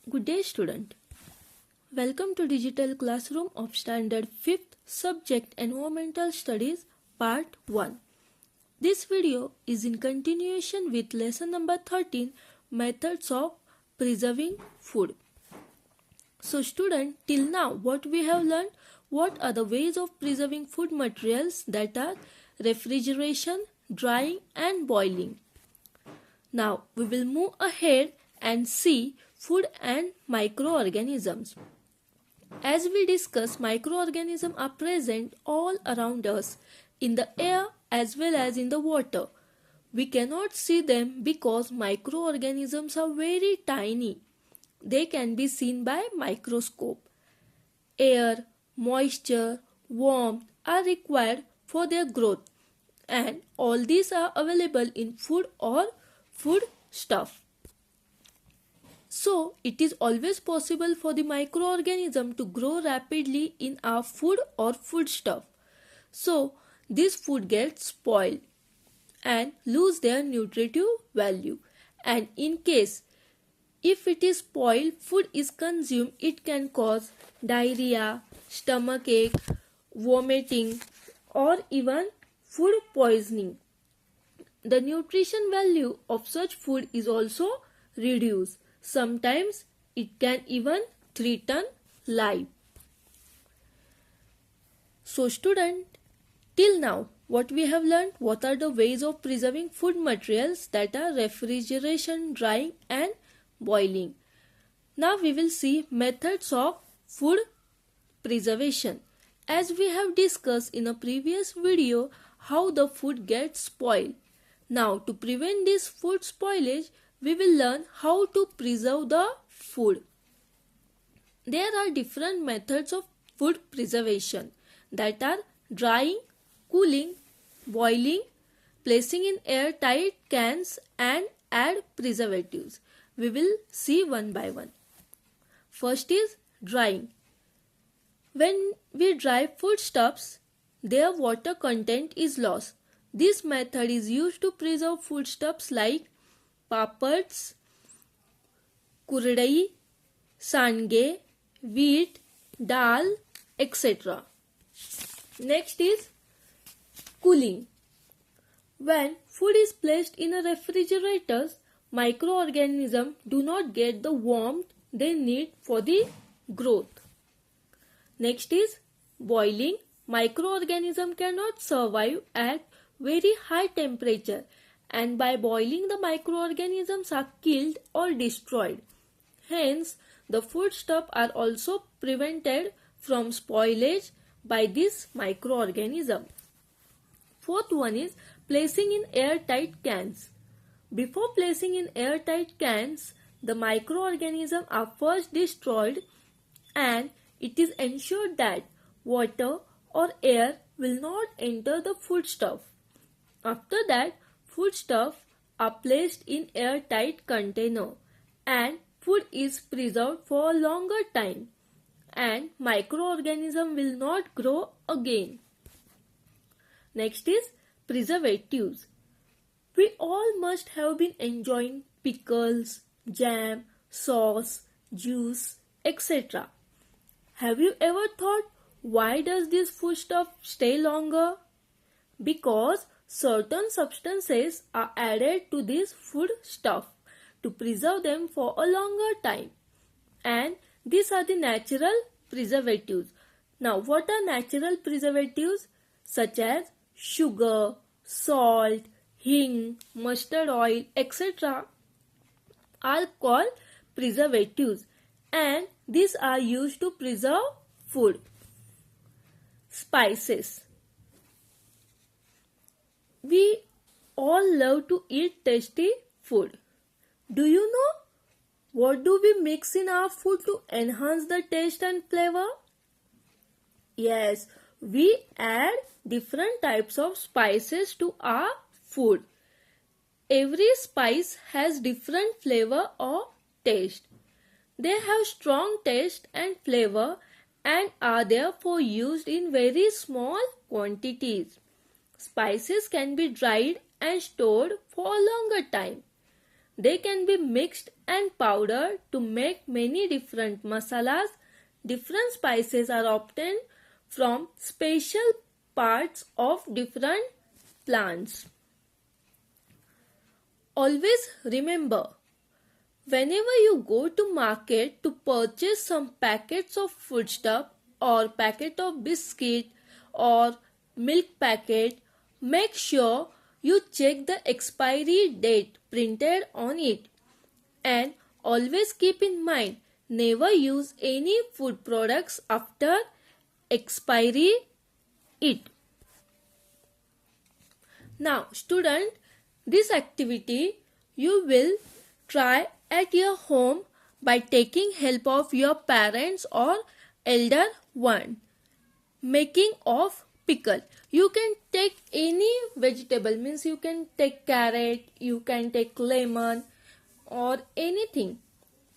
Good day, student. Welcome to Digital Classroom of Standard 5th Subject Environmental Studies Part 1. This video is in continuation with lesson number 13, Methods of Preserving Food. So student, till now what we have learned, what are the ways of preserving food materials, that are refrigeration, drying and boiling. Now we will move ahead and see food and microorganisms. As we discussed, microorganisms are present all around us, in the air as well as in the water. We cannot see them because microorganisms are very tiny. They can be seen by microscope. Air, moisture, warmth are required for their growth, and all these are available in food or food stuff. So, it is always possible for the microorganism to grow rapidly in our food or foodstuff. So, this food gets spoiled and lose their nutritive value. And in case if it is spoiled, food is consumed, it can cause diarrhea, stomachache, vomiting, or even food poisoning. The nutrition value of such food is also reduced. Sometimes it can even threaten life. So student, till now what we have learned, what are the ways of preserving food materials, that are refrigeration, drying and boiling. Now we will see methods of food preservation. As we have discussed in a previous video how the food gets spoiled. Now to prevent this food spoilage, we will learn how to preserve the food. There are different methods of food preservation, that are drying, cooling, boiling, placing in airtight cans and add preservatives. We will see one by one. First is drying. When we dry foodstuffs, their water content is lost. This method is used to preserve foodstuffs like papads, kuradai, sange, wheat, dal, etc. Next is cooling. When food is placed in a refrigerator, microorganisms do not get the warmth they need for the growth. Next is boiling. Microorganisms cannot survive at very high temperature, and by boiling the microorganisms are killed or destroyed. Hence, the foodstuffs are also prevented from spoilage by this microorganism. Fourth one is placing in airtight cans. Before placing in airtight cans, the microorganisms are first destroyed, and it is ensured that water or air will not enter the foodstuff. After that, foodstuffs are placed in airtight container and food is preserved for a longer time, and microorganisms will not grow again. Next is preservatives. We all must have been enjoying pickles, jam, sauce, juice, etc. Have you ever thought, why does this foodstuff stay longer? Because certain substances are added to this food stuff to preserve them for a longer time, and these are the natural preservatives. Now what are natural preservatives? Such as sugar, salt, hing, mustard oil, etc. are called preservatives, and these are used to preserve food. Spices. We all love to eat tasty food. Do you know what do we mix in our food to enhance the taste and flavor? Yes, we add different types of spices to our food. Every spice has different flavor or taste. They have strong taste and flavor and are therefore used in very small quantities. Spices can be dried and stored for a longer time. They can be mixed and powdered to make many different masalas. Different spices are obtained from special parts of different plants. Always remember, whenever you go to market to purchase some packets of foodstuff or packet of biscuit or milk packet, make sure you check the expiry date printed on it. And always keep in mind, never use any food products after expiry it. Now student, this activity you will try at your home by taking help of your parents or elder one. Making of pickle. You can take any vegetable, means you can take carrot, you can take lemon or anything.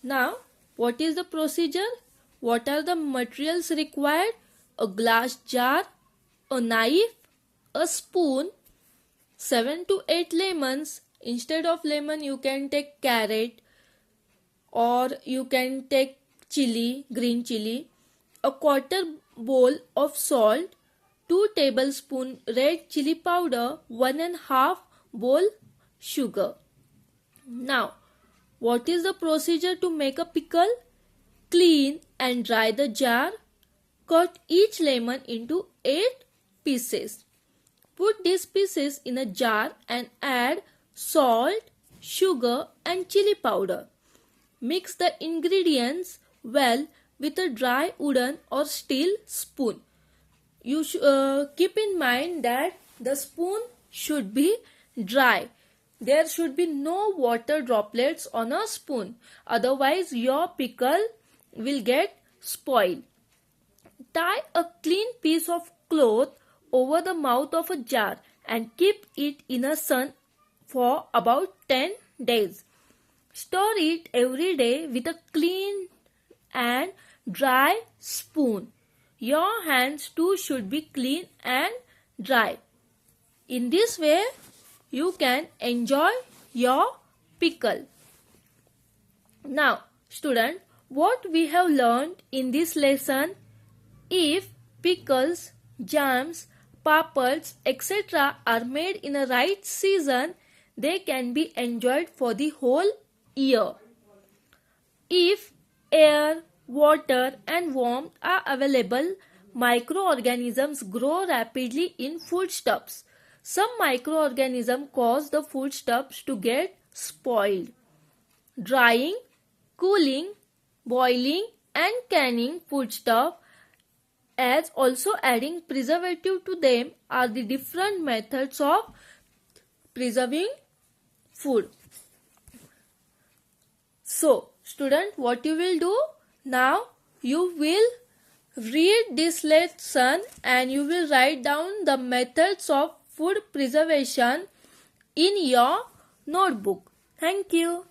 Now what is the procedure? What are the materials required? A glass jar, a knife, a spoon, 7 to 8 lemons. Instead of lemon you can take carrot or you can take chili, green chili, a quarter bowl of salt, 2 tablespoons red chili powder, 1.5 bowl sugar. Now, what is the procedure to make a pickle? Clean and dry the jar. Cut each lemon into 8 pieces. Put these pieces in a jar and add salt, sugar and chili powder. Mix the ingredients well with a dry wooden or steel spoon. You keep in mind that the spoon should be dry. There should be no water droplets on a spoon. Otherwise your pickle will get spoiled. Tie a clean piece of cloth over the mouth of a jar and keep it in the sun for about 10 days. Store it every day with a clean and dry spoon. Your hands too should be clean and dry. In this way, you can enjoy your pickle. Now, student, what we have learned in this lesson? If pickles, jams, papads, etc. are made in a right season, they can be enjoyed for the whole year. If air, water and warmth are available, microorganisms grow rapidly in foodstuffs. Some microorganisms cause the foodstuffs to get spoiled. Drying, cooling, boiling and canning foodstuff as also adding preservative to them are the different methods of preserving food. So, student, what you will do? Now, you will read this lesson and you will write down the methods of food preservation in your notebook. Thank you.